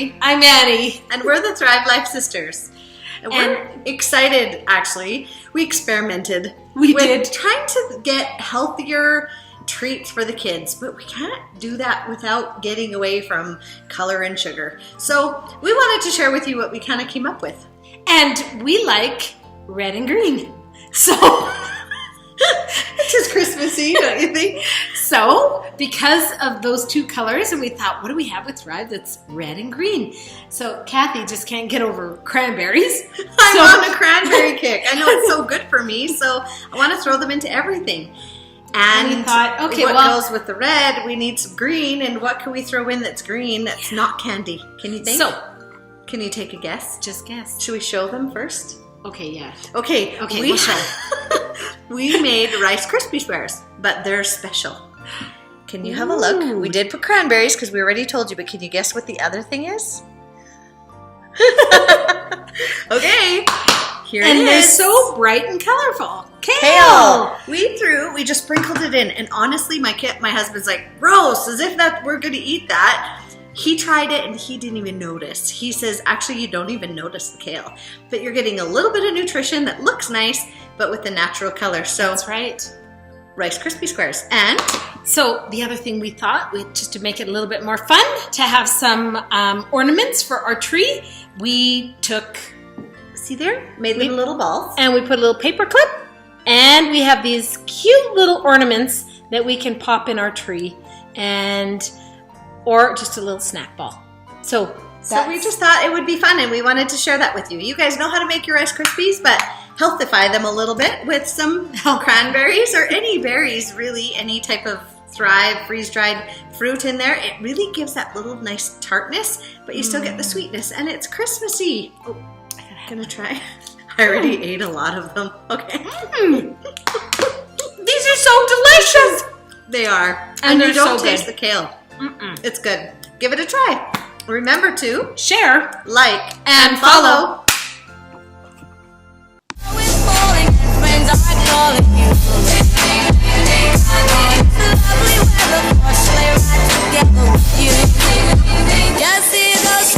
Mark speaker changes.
Speaker 1: Ashley.
Speaker 2: I'm Annie.
Speaker 1: And we're the Thrive Life Sisters. And we're excited, actually. We experimented.
Speaker 2: We did.
Speaker 1: Trying to get healthier treats for the kids, but we can't do that without getting away from color and sugar. So we wanted to share with you what we kind of came up with.
Speaker 2: And we like red and green. So
Speaker 1: it's just Christmassy, don't you think?
Speaker 2: So because of those two colors, and we thought, what do we have with Thrive that's red and green? So Kathy just can't get over cranberries.
Speaker 1: I'm on a cranberry kick. I know it's so good for me, so I want to throw them into everything. And
Speaker 2: we thought, okay,
Speaker 1: what goes with the red? We need some green, and what can we throw in that's green that's not candy? Can you think?
Speaker 2: So,
Speaker 1: can you take a guess?
Speaker 2: Just guess.
Speaker 1: Should we show them first?
Speaker 2: Okay, yeah.
Speaker 1: Okay,
Speaker 2: we'll show.
Speaker 1: We made Rice Krispie Squares, but they're special. Can you have a look? We did put cranberries because we already told you, but can you guess what the other thing is? Okay, here it is.
Speaker 2: And they're so bright and colorful.
Speaker 1: Kale! We just sprinkled it in, and honestly, my husband's like, gross, as if that we're going to eat that. He tried it, and he didn't even notice. He says, actually, you don't even notice the kale, but you're getting a little bit of nutrition that looks nice, but with the natural color. So
Speaker 2: that's right.
Speaker 1: Rice Krispie Squares. And
Speaker 2: so the other thing we thought, just to make it a little bit more fun, to have some ornaments for our tree, we took,
Speaker 1: see there, made them little balls,
Speaker 2: and we put a little paper clip, and we have these cute little ornaments that we can pop in our tree, or just a little snack ball. So
Speaker 1: we just thought it would be fun, and we wanted to share that with you. You guys know how to make your Rice Krispies, but healthify them a little bit with some cranberries or any berries, really, any type of Thrive freeze-dried fruit in there. It really gives that little nice tartness, but you still get the sweetness, and it's Christmassy. Oh, I'm gonna try. I already ate a lot of them. Okay.
Speaker 2: These are so delicious.
Speaker 1: They are.
Speaker 2: And
Speaker 1: you don't
Speaker 2: so
Speaker 1: taste the kale. It's good. Give it a try. Remember to
Speaker 2: share,
Speaker 1: like,
Speaker 2: and follow.
Speaker 3: Just see those